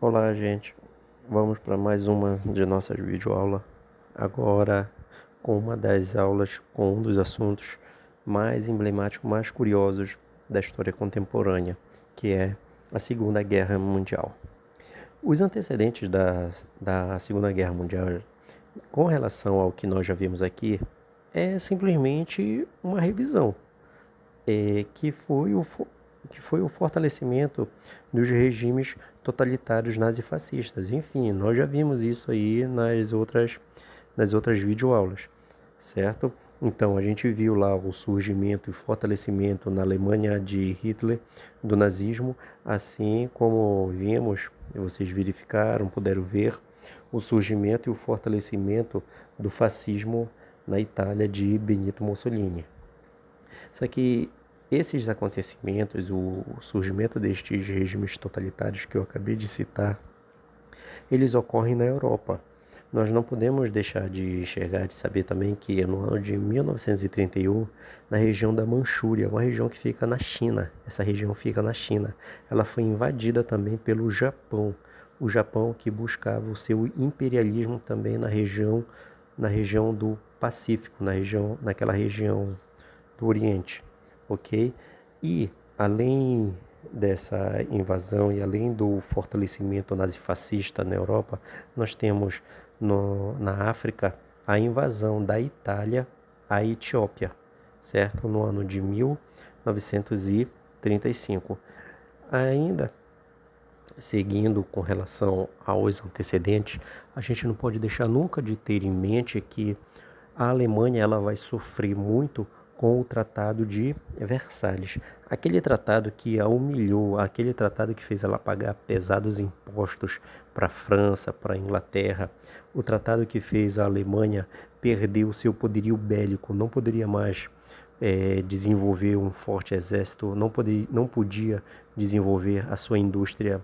Olá, gente. Vamos para mais uma de nossas videoaulas. Agora com uma das aulas com um dos assuntos mais emblemáticos, mais curiosos da história contemporânea, que é a Segunda Guerra Mundial. Os antecedentes da Segunda Guerra Mundial, com relação ao que nós já vimos aqui, é simplesmente uma revisão, que foi o fortalecimento dos regimes totalitários nazifascistas. Enfim, nós já vimos isso aí nas outras videoaulas, certo? Então, a gente viu lá o surgimento e fortalecimento na Alemanha de Hitler do nazismo, assim como vimos, vocês verificaram, puderam ver, o surgimento e o fortalecimento do fascismo na Itália de Benito Mussolini. Só que esses acontecimentos, o surgimento destes regimes totalitários que eu acabei de citar, eles ocorrem na Europa. Nós não podemos deixar de enxergar, de saber também que no ano de 1931, na região da Manchúria, uma região que fica na China, essa região fica na China, ela foi invadida também pelo Japão. O Japão que buscava o seu imperialismo também na região do Pacífico, naquela região do Oriente, ok? E além dessa invasão e além do fortalecimento nazifascista na Europa, nós temos na África a invasão da Itália à Etiópia, certo? No ano de 1935. Ainda seguindo com relação aos antecedentes, a gente não pode deixar nunca de ter em mente que a Alemanha ela vai sofrer muito com o Tratado de Versalhes. Aquele tratado que a humilhou, aquele tratado que fez ela pagar pesados impostos para a França, para a Inglaterra, o tratado que fez a Alemanha perder o seu poderio bélico, não poderia mais desenvolver um forte exército, não podia desenvolver a sua indústria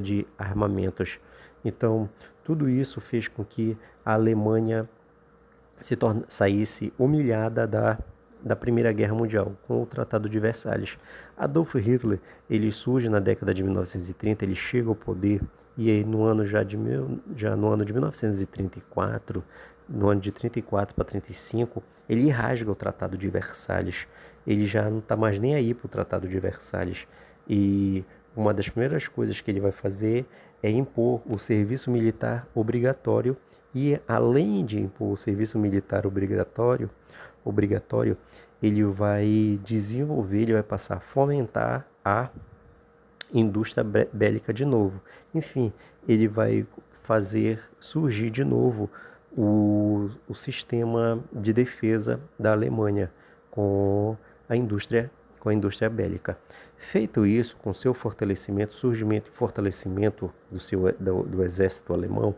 de armamentos. Então, tudo isso fez com que a Alemanha saísse humilhada da Primeira Guerra Mundial, com o Tratado de Versalhes. Adolf Hitler, ele surge na década de 1930, ele chega ao poder, e aí no ano no ano de 1934, no ano de 34 para 35, ele rasga o Tratado de Versalhes. Ele já não está mais nem aí para o Tratado de Versalhes. E uma das primeiras coisas que ele vai fazer é impor o serviço militar obrigatório e, além de impor o serviço militar obrigatório, ele vai desenvolver, ele vai passar a fomentar a indústria bélica de novo. Enfim, ele vai fazer surgir de novo o sistema de defesa da Alemanha com a indústria bélica. Feito isso, com seu fortalecimento, surgimento e fortalecimento do exército alemão,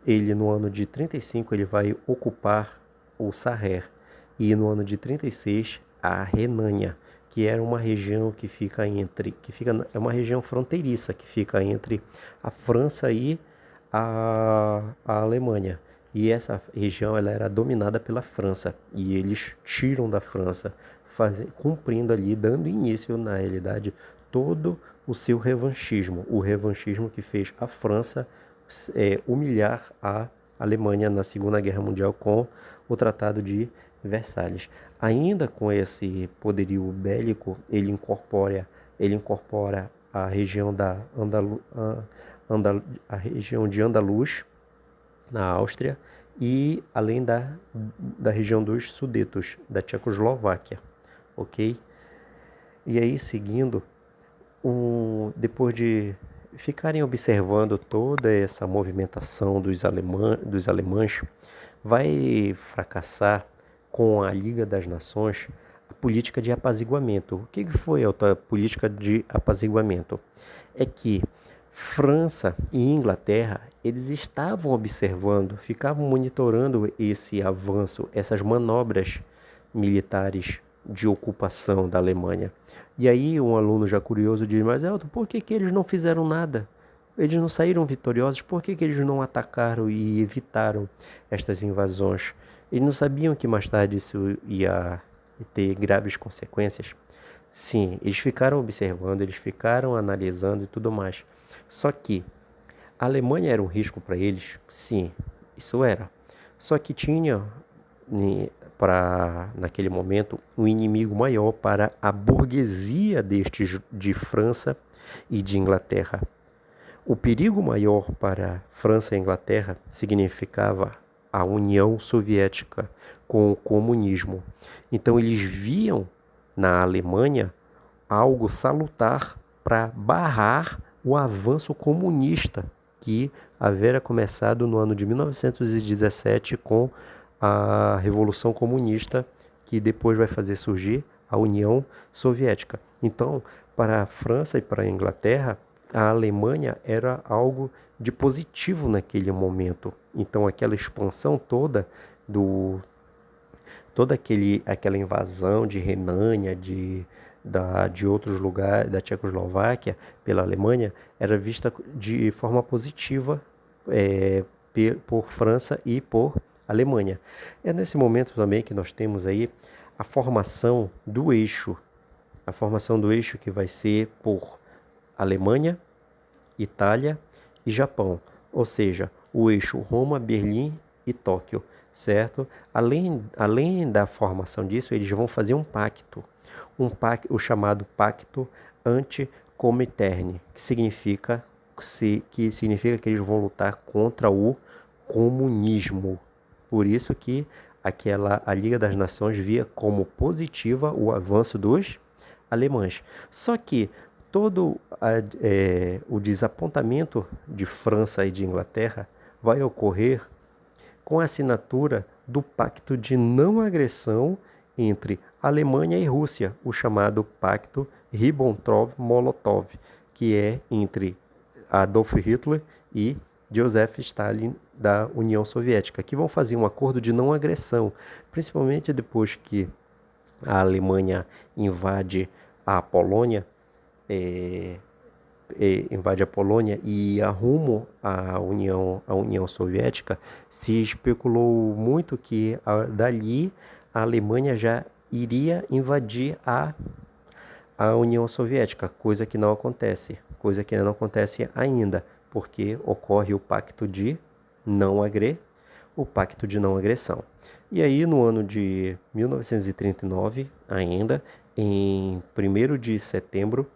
ele no ano de 35 ele vai ocupar o Saher e no ano de 36 a Renânia, que era uma região é uma região fronteiriça que fica entre a França e a Alemanha. E essa região ela era dominada pela França e eles tiram da França, cumprindo ali, dando início na realidade todo o seu revanchismo, o revanchismo que fez a França humilhar a Alemanha na Segunda Guerra Mundial com o Tratado de Versalhes. Ainda com esse poderio bélico, ele incorpora a região a região de Andaluz, na Áustria, e além da região dos Sudetos, da Tchecoslováquia, ok? E aí, seguindo, depois de ficarem observando toda essa movimentação dos alemães, vai fracassar com a Liga das Nações a política de apaziguamento. O que foi a política de apaziguamento? É que França e Inglaterra, eles estavam observando, ficavam monitorando esse avanço, essas manobras militares de ocupação da Alemanha. E aí um aluno já curioso diz, mas Elton, por que eles não fizeram nada? Eles não saíram vitoriosos, por que eles não atacaram e evitaram estas invasões? Eles não sabiam que mais tarde isso ia ter graves consequências? Sim, eles ficaram observando, eles ficaram analisando e tudo mais. Só que a Alemanha era um risco para eles? Sim, isso era. Só que tinha, naquele momento, um inimigo maior para a burguesia de França e de Inglaterra. O perigo maior para França e Inglaterra significava a União Soviética com o comunismo. Então eles viam na Alemanha algo salutar para barrar o avanço comunista que havia começado no ano de 1917 com a Revolução Comunista, que depois vai fazer surgir a União Soviética. Então, para a França e para a Inglaterra, a Alemanha era algo de positivo naquele momento. Então, aquela expansão toda aquela invasão de Renânia, de outros lugares, da Tchecoslováquia pela Alemanha, era vista de forma positiva por França e por Alemanha. É nesse momento também que nós temos aí a formação do eixo que vai ser por Alemanha, Itália e Japão, ou seja, o eixo Roma, Berlim e Tóquio, certo? Além da formação disso, eles vão fazer um pacto, o chamado Pacto Anti-Comintern, que significa que eles vão lutar contra o comunismo. Por isso que a Liga das Nações via como positiva o avanço dos alemães. Só que o desapontamento de França e de Inglaterra vai ocorrer com a assinatura do Pacto de Não Agressão entre Alemanha e Rússia, o chamado Pacto Ribbentrop-Molotov, que é entre Adolf Hitler e Joseph Stalin da União Soviética, que vão fazer um acordo de não agressão, principalmente depois que a Alemanha invade a Polônia, invade a Polônia e rumo à União Soviética, se especulou muito que dali a Alemanha já iria invadir a União Soviética, coisa que não acontece ainda, porque ocorre o Pacto de Não Agressão. E aí, no ano de 1939, ainda, em 1º de setembro,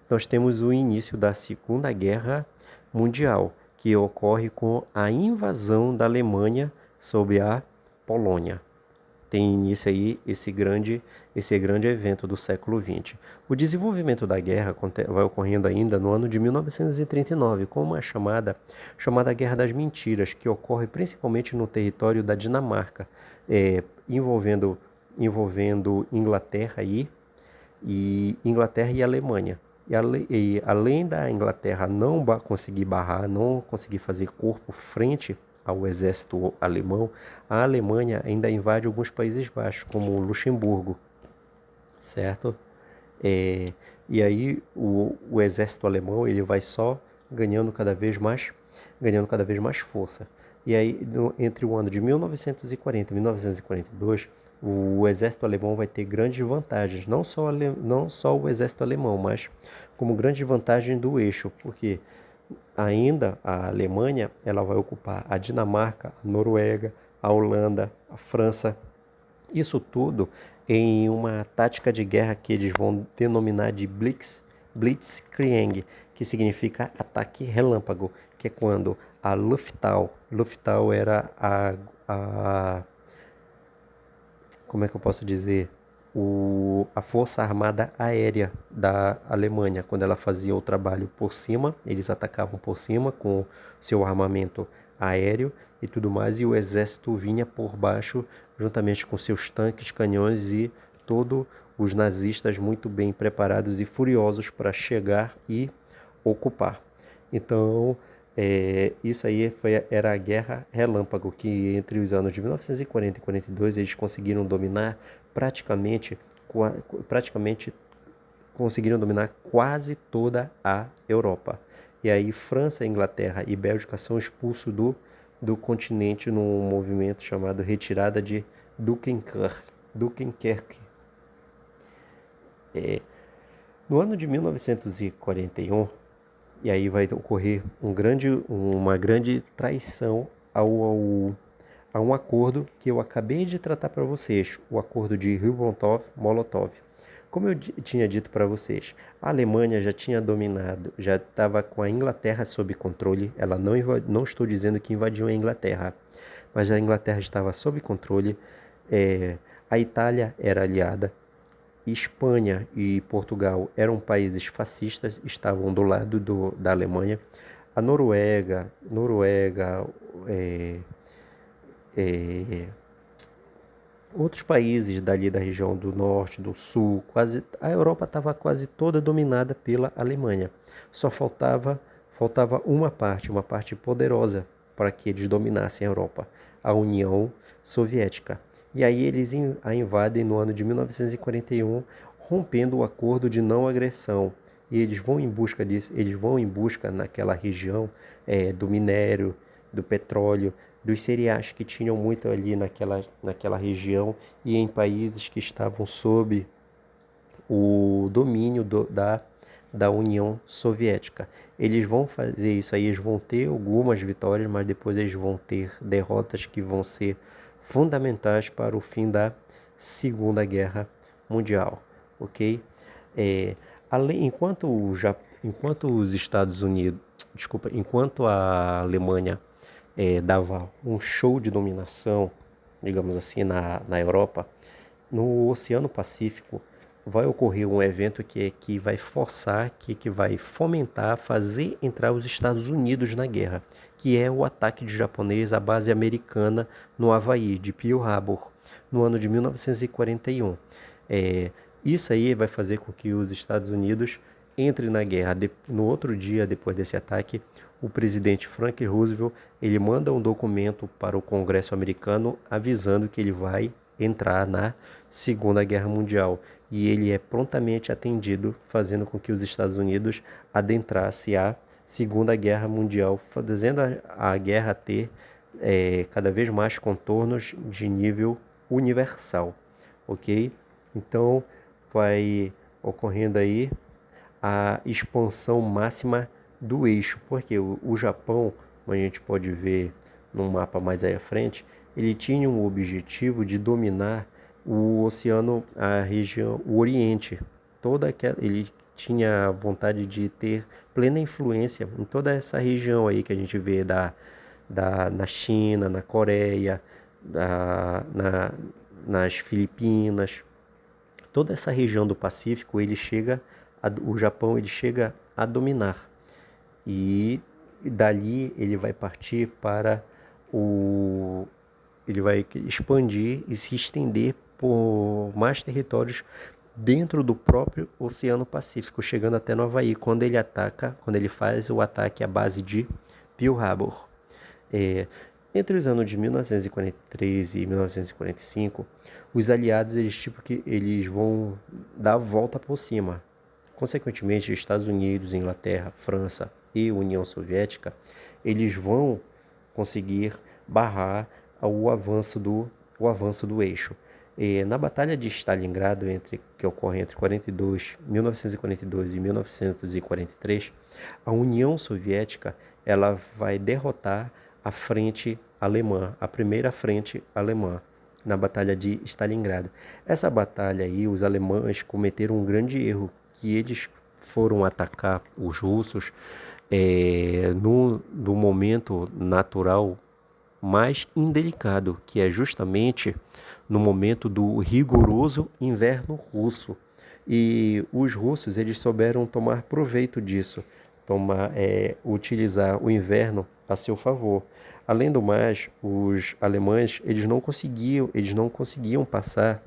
nós temos o início da Segunda Guerra Mundial, que ocorre com a invasão da Alemanha sobre a Polônia. Tem início aí esse grande evento do século XX. O desenvolvimento da guerra vai ocorrendo ainda no ano de 1939, com uma chamada Guerra das Mentiras, que ocorre principalmente no território da Dinamarca, envolvendo Inglaterra e Alemanha. E além da Inglaterra não conseguir não conseguir fazer corpo frente ao exército alemão, a Alemanha ainda invade alguns Países Baixos, como Luxemburgo, certo? E aí o exército alemão ele vai só ganhando cada vez mais força. E aí entre o ano de 1940 e 1942, o exército alemão vai ter grandes vantagens, não só o exército alemão, mas como grande vantagem do eixo, porque ainda a Alemanha ela vai ocupar a Dinamarca, a Noruega, a Holanda, a França. Isso tudo em uma tática de guerra que eles vão denominar de Blitzkrieg, que significa ataque relâmpago, que é quando a Luftwaffe era como é que eu posso dizer? A Força Armada Aérea da Alemanha, quando ela fazia o trabalho por cima, eles atacavam por cima com seu armamento aéreo e tudo mais, e o exército vinha por baixo, juntamente com seus tanques, canhões e todos os nazistas muito bem preparados e furiosos para chegar e ocupar. Então, isso aí era a Guerra Relâmpago, que entre os anos de 1940 e 42 eles conseguiram dominar praticamente conseguiram dominar quase toda a Europa. E aí França, Inglaterra e Bélgica são expulsos do continente num movimento chamado Retirada de Dunkerque. No ano de 1941, E aí vai ocorrer uma grande traição a um acordo que eu acabei de tratar para vocês, o acordo de Ribbentrop-Molotov. Como eu tinha dito para vocês, a Alemanha já tinha dominado, já estava com a Inglaterra sob controle. Ela não estou dizendo que invadiu a Inglaterra, mas a Inglaterra estava sob controle. A Itália era aliada. Espanha e Portugal eram países fascistas, estavam do lado da Alemanha. A Noruega, é, é, outros países dali da região do norte, do sul, quase a Europa estava quase toda dominada pela Alemanha. Só faltava uma parte poderosa para que eles dominassem a Europa, a União Soviética. E aí eles a invadem no ano de 1941, rompendo o acordo de não agressão. E eles vão em busca disso, eles vão em busca naquela região do minério, do petróleo, dos cereais que tinham muito ali naquela região e em países que estavam sob o domínio da União Soviética. Eles vão fazer isso aí, eles vão ter algumas vitórias, mas depois eles vão ter derrotas que vão ser fundamentais para o fim da Segunda Guerra Mundial, ok? Enquanto os Estados Unidos, enquanto a Alemanha dava um show de dominação, digamos assim, na Europa, no Oceano Pacífico vai ocorrer um evento que vai forçar, que vai fomentar, fazer entrar os Estados Unidos na guerra, que é o ataque de japonês à base americana no Havaí, de Pearl Harbor, no ano de 1941. Isso aí vai fazer com que os Estados Unidos entrem na guerra. No outro dia, depois desse ataque, o presidente Franklin Roosevelt ele manda um documento para o Congresso americano avisando que ele vai entrar na Segunda Guerra Mundial. E ele é prontamente atendido, fazendo com que os Estados Unidos adentrasse a Segunda Guerra Mundial, fazendo a guerra ter cada vez mais contornos de nível universal, ok? Então, vai ocorrendo aí a expansão máxima do eixo, porque o Japão, como a gente pode ver no mapa mais aí à frente, ele tinha um objetivo de dominar o oceano, a região, o Oriente, ele tinha vontade de ter plena influência em toda essa região aí que a gente vê na China, na Coreia, nas Filipinas, toda essa região do Pacífico, o Japão ele chega a dominar. E dali ele vai partir para ele vai expandir e se estender por mais territórios dentro do próprio Oceano Pacífico, chegando até no Havaí, quando ele faz o ataque à base de Pearl Harbor. Entre os anos de 1943 e 1945, os aliados eles vão dar a volta por cima. Consequentemente, Estados Unidos, Inglaterra, França e União Soviética, eles vão conseguir barrar o avanço do eixo. Na Batalha de Stalingrado, que ocorre entre 1942 e 1943, a União Soviética ela vai derrotar a frente alemã, a primeira frente alemã, na Batalha de Stalingrado. Essa batalha aí, os alemães cometeram um grande erro, que eles foram atacar os russos no momento natural mais indelicado, que é justamente no momento do rigoroso inverno russo. E os russos eles souberam tomar proveito disso, utilizar o inverno a seu favor. Além do mais, os alemães eles não conseguiam passar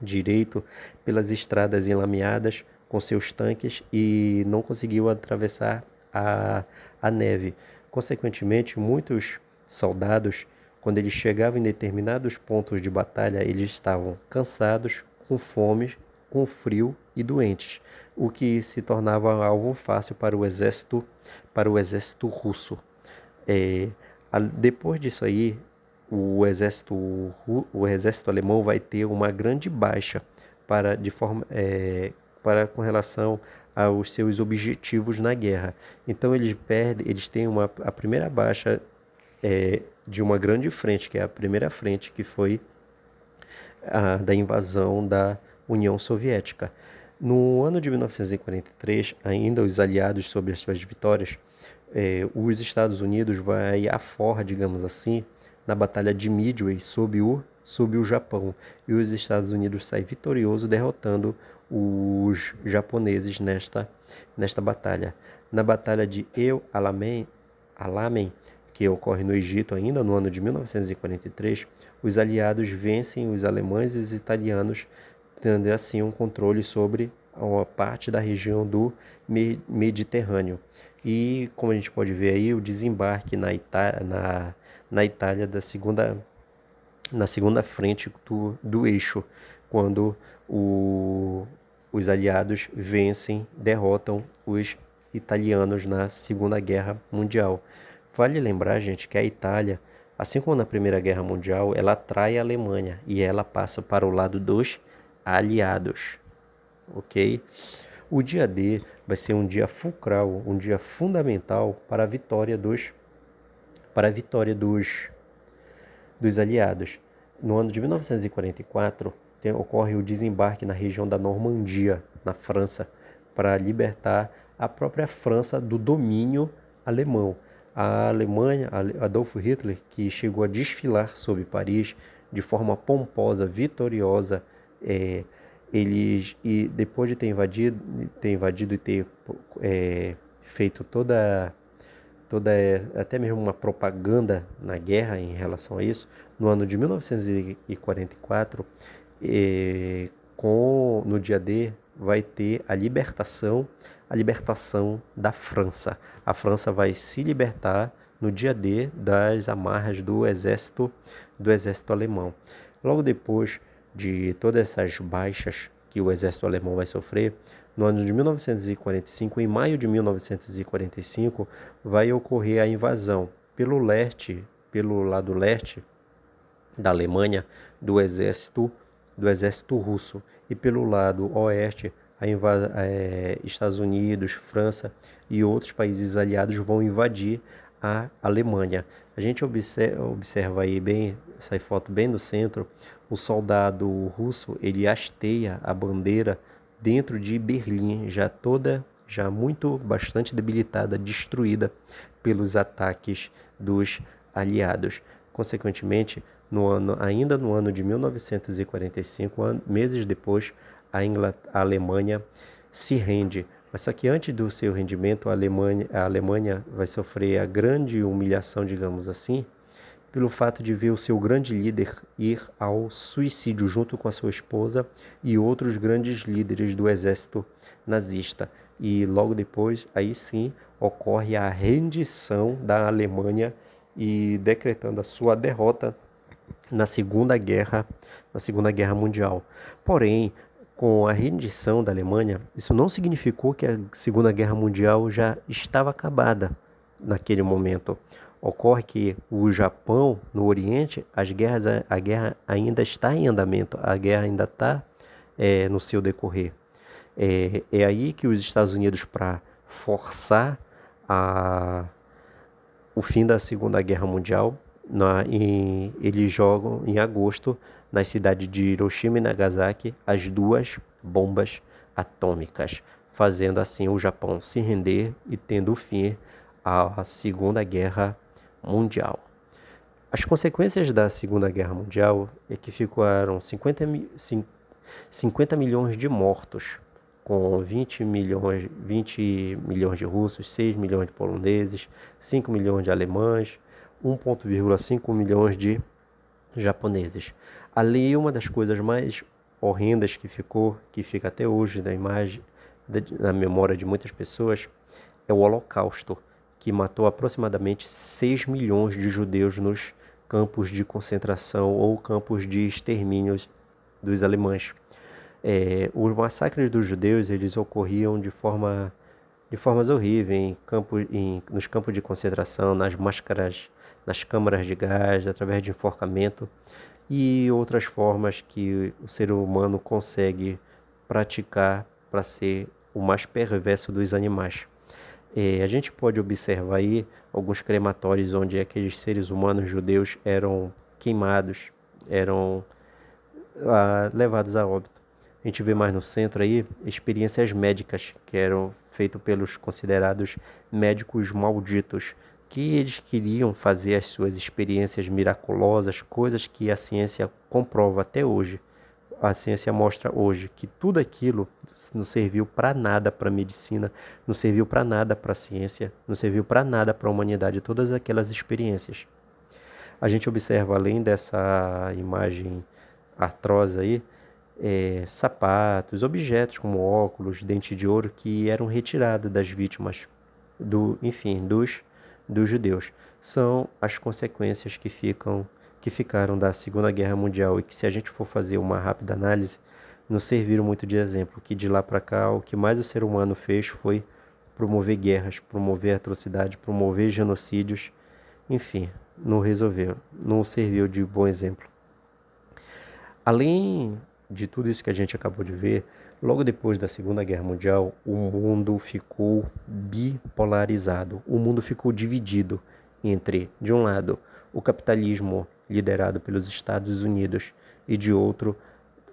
direito pelas estradas enlameadas com seus tanques e não conseguiu atravessar a neve. Consequentemente, muitos soldados, quando eles chegavam em determinados pontos de batalha, eles estavam cansados, com fome, com frio e doentes, o que se tornava algo fácil para o exército russo. Depois disso aí, o exército alemão vai ter uma grande baixa para com relação aos seus objetivos na guerra. Então eles têm a primeira baixa de uma grande frente, que é a primeira frente, que foi a da invasão da União Soviética. No ano de 1943, ainda os aliados, sobre as suas vitórias, os Estados Unidos vai à forra, digamos assim, na Batalha de Midway sob o Japão. E os Estados Unidos saem vitorioso, derrotando os japoneses nesta batalha. Na Batalha de El Alamein, que ocorre no Egito ainda no ano de 1943, os aliados vencem os alemães e os italianos, tendo assim um controle sobre uma parte da região do Mediterrâneo. E, como a gente pode ver aí, o desembarque na Itália na segunda frente do eixo, quando os aliados derrotam os italianos na Segunda Guerra Mundial. Vale lembrar, gente, que a Itália, assim como na Primeira Guerra Mundial, ela atrai a Alemanha e ela passa para o lado dos aliados, ok? O dia D vai ser um dia fulcral, um dia fundamental para a vitória dos aliados. No ano de 1944, ocorre o desembarque na região da Normandia, na França, para libertar a própria França do domínio alemão. A Alemanha, Adolf Hitler, que chegou a desfilar sobre Paris de forma pomposa, vitoriosa, e depois de ter invadido e ter feito toda até mesmo uma propaganda na guerra em relação a isso, no ano de 1944, no dia D, vai ter a libertação da França. A França vai se libertar no dia D das amarras do exército alemão. Logo depois de todas essas baixas que o exército alemão vai sofrer, no ano de 1945, em maio de 1945, vai ocorrer a invasão pelo lado leste da Alemanha, do exército russo, e pelo lado oeste, Estados Unidos, França e outros países aliados vão invadir a Alemanha. A gente observa aí bem, essa foto bem no centro, o soldado russo, ele hasteia a bandeira dentro de Berlim, bastante debilitada, destruída pelos ataques dos aliados. Consequentemente, ainda no ano de 1945, meses depois, a Alemanha se rende. Mas só que antes do seu rendimento, a Alemanha vai sofrer a grande humilhação, digamos assim, pelo fato de ver o seu grande líder ir ao suicídio junto com a sua esposa e outros grandes líderes do exército nazista. E logo depois, aí sim, ocorre a rendição da Alemanha e decretando a sua derrota na Segunda Guerra Mundial. Porém, com a rendição da Alemanha, isso não significou que a Segunda Guerra Mundial já estava acabada naquele momento. Ocorre que o Japão, no Oriente, a guerra ainda está em andamento, a guerra ainda está no seu decorrer. É aí que os Estados Unidos, para forçar o fim da Segunda Guerra Mundial, eles jogam em agosto, nas cidades de Hiroshima e Nagasaki, as 2 bombas atômicas, fazendo assim o Japão se render e tendo fim à Segunda Guerra Mundial. As consequências da Segunda Guerra Mundial é que ficaram 50 milhões de mortos, com 20 milhões de russos, 6 milhões de poloneses, 5 milhões de alemães, 1,5 milhões de japoneses. Ali, uma das coisas mais horrendas que fica até hoje na memória de muitas pessoas, é o Holocausto, que matou aproximadamente 6 milhões de judeus nos campos de concentração ou campos de extermínio dos alemães. Os massacres dos judeus, eles ocorriam de formas horríveis nos campos de concentração, nas câmaras de gás, através de enforcamento e outras formas que o ser humano consegue praticar para ser o mais perverso dos animais. A gente pode observar aí alguns crematórios onde aqueles seres humanos judeus eram queimados, eram levados a óbito. A gente vê mais no centro aí experiências médicas que eram feitas pelos considerados médicos malditos, que eles queriam fazer as suas experiências miraculosas, coisas que a ciência comprova até hoje. A ciência mostra hoje que tudo aquilo não serviu para nada para a medicina, não serviu para nada para a ciência, não serviu para nada para a humanidade, todas aquelas experiências. A gente observa, além dessa imagem atroz aí, sapatos, objetos como óculos, dente de ouro que eram retirados das vítimas, dos judeus. São as consequências que ficaram da Segunda Guerra Mundial e que, se a gente for fazer uma rápida análise, nos serviram muito de exemplo, que de lá para cá o que mais o ser humano fez foi promover guerras, promover atrocidade, promover genocídios, enfim, não resolveu, não serviu de bom exemplo. Além de tudo isso que a gente acabou de ver, logo depois da Segunda Guerra Mundial, o mundo ficou bipolarizado. O mundo ficou dividido entre, de um lado, o capitalismo liderado pelos Estados Unidos e, de outro,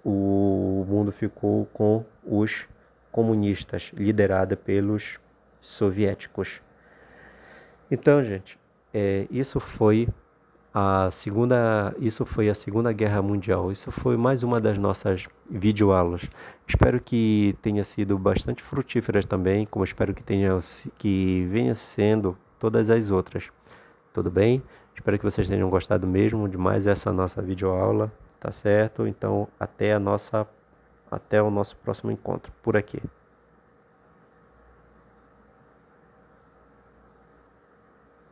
o mundo ficou com os comunistas, liderado pelos soviéticos. Então, gente, isso foi a Segunda Guerra Mundial. Isso foi mais uma das nossas videoaulas. Espero que tenha sido bastante frutífera também, como espero que venha sendo todas as outras. Tudo bem? Espero que vocês tenham gostado mesmo de mais essa nossa videoaula, tá certo? Então, até o nosso próximo encontro por aqui.